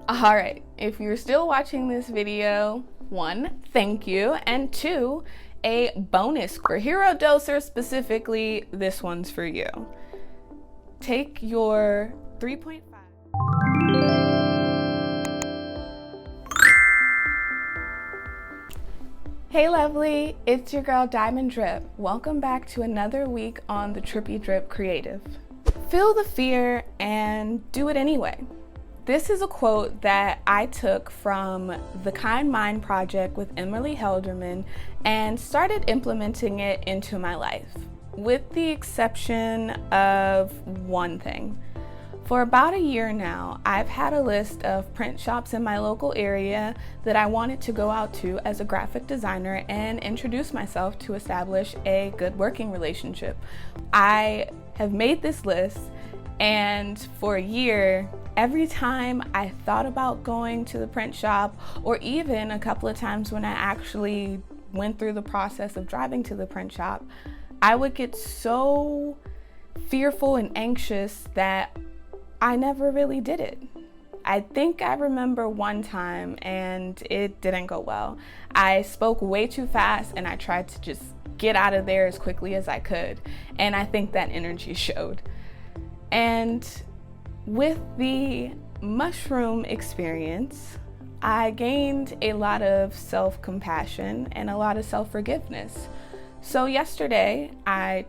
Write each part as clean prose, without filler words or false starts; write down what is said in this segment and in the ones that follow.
All right, if you're still watching this video, one, thank you, and two, a bonus for Hero Doser specifically, this one's for you. Take your 3.5. Hey lovely, it's your girl Diamond Drip. Welcome back to another week on the TrippyDrip Creative. Feel the fear and do it anyway. This is a quote that I took from the Kind Mind Project with Emily Helderman and started implementing it into my life, with the exception of one thing. For about a year now, I've had a list of print shops in my local area that I wanted to go out to as a graphic designer and introduce myself to establish a good working relationship. I have made this list, and for a year, every time I thought about going to the print shop, or even a couple of times when I actually went through the process of driving to the print shop, I would get so fearful and anxious that I never really did it. I think I remember one time and it didn't go well. I spoke way too fast and I tried to just get out of there as quickly as I could. And I think that energy showed. And with the mushroom experience, I gained a lot of self-compassion and a lot of self-forgiveness. So yesterday I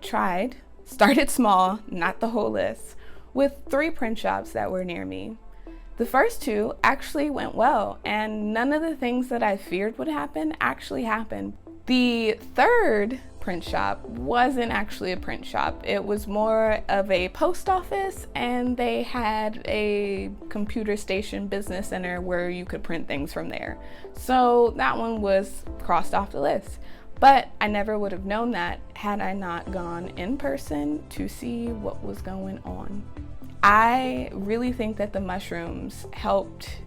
started small, not the whole list, with 3 print shops that were near me. The first 2 actually went well, and none of the things that I feared would happen actually happened. The third print shop wasn't actually a print shop. It was more of a post office, and they had a computer station business center where you could print things from there. So that one was crossed off the list. But I never would have known that had I not gone in person to see what was going on. I really think that the mushrooms helped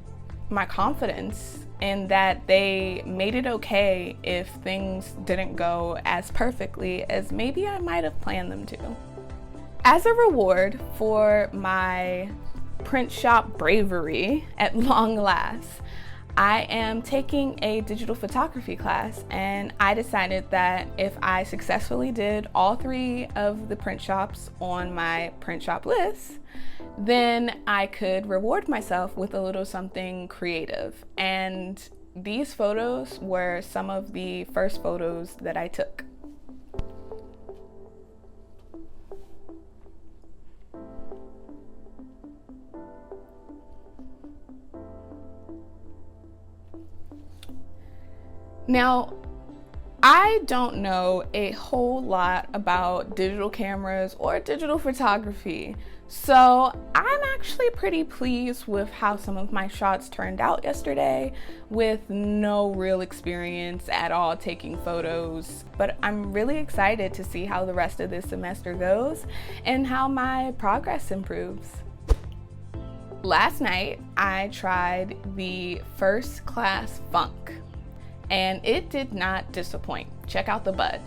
my confidence in that they made it okay if things didn't go as perfectly as maybe I might have planned them to. As a reward for my print shop bravery at long last, I am taking a digital photography class, and I decided that if I successfully did all 3 of the print shops on my print shop list, then I could reward myself with a little something creative. And these photos were some of the first photos that I took. Now, I don't know a whole lot about digital cameras or digital photography, so I'm actually pretty pleased with how some of my shots turned out yesterday with no real experience at all taking photos. But I'm really excited to see how the rest of this semester goes and how my progress improves. Last night, I tried the First Class Funk, and it did not disappoint. Check out the bud.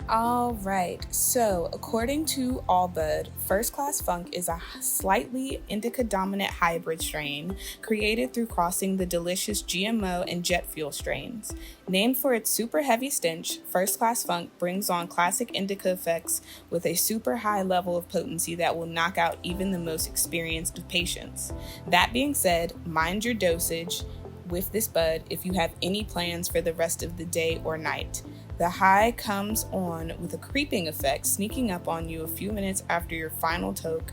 All right, so according to Allbud, First Class Funk is a slightly indica-dominant hybrid strain created through crossing the delicious GMO and jet fuel strains. Named for its super heavy stench, First Class Funk brings on classic indica effects with a super high level of potency that will knock out even the most experienced of patients. That being said, mind your dosage with this bud if you have any plans for the rest of the day or night. The high comes on with a creeping effect, sneaking up on you a few minutes after your final toke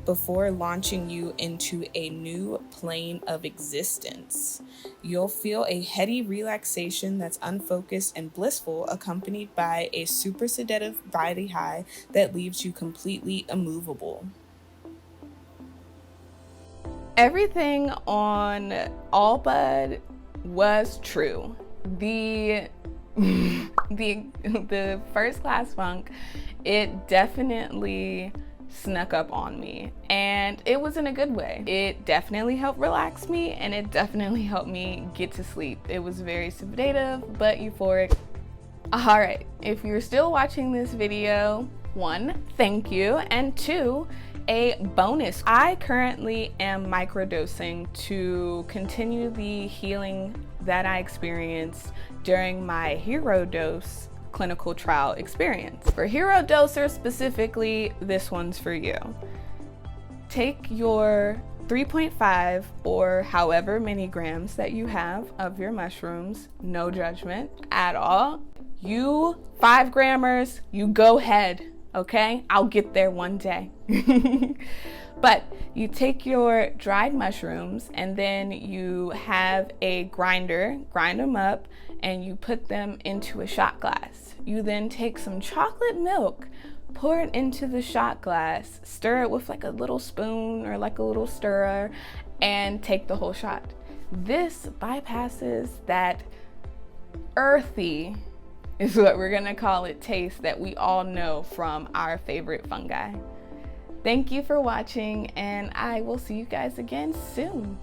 before launching you into a new plane of existence. You'll feel a heady relaxation that's unfocused and blissful, accompanied by a super sedative body high that leaves you completely immovable. Everything on Allbud was true. The First Class Funk, it definitely snuck up on me, and it was in a good way. It definitely helped relax me, and it definitely helped me get to sleep. It was very sedative but euphoric. All right, if you're still watching this video, 1, thank you, and 2, a bonus. I currently am microdosing to continue the healing that I experienced during my hero dose clinical trial experience. For hero dosers specifically, this one's for you. Take your 3.5 or however many grams that you have of your mushrooms, no judgment at all. You 5 grammers, you go ahead, okay? I'll get there one day. But you take your dried mushrooms and then you have a grinder, grind them up, and you put them into a shot glass. You then take some chocolate milk, pour it into the shot glass, stir it with like a little spoon or like a little stirrer, and take the whole shot. This bypasses that earthy, is what we're gonna call it, taste that we all know from our favorite fungi. Thank you for watching, and I will see you guys again soon.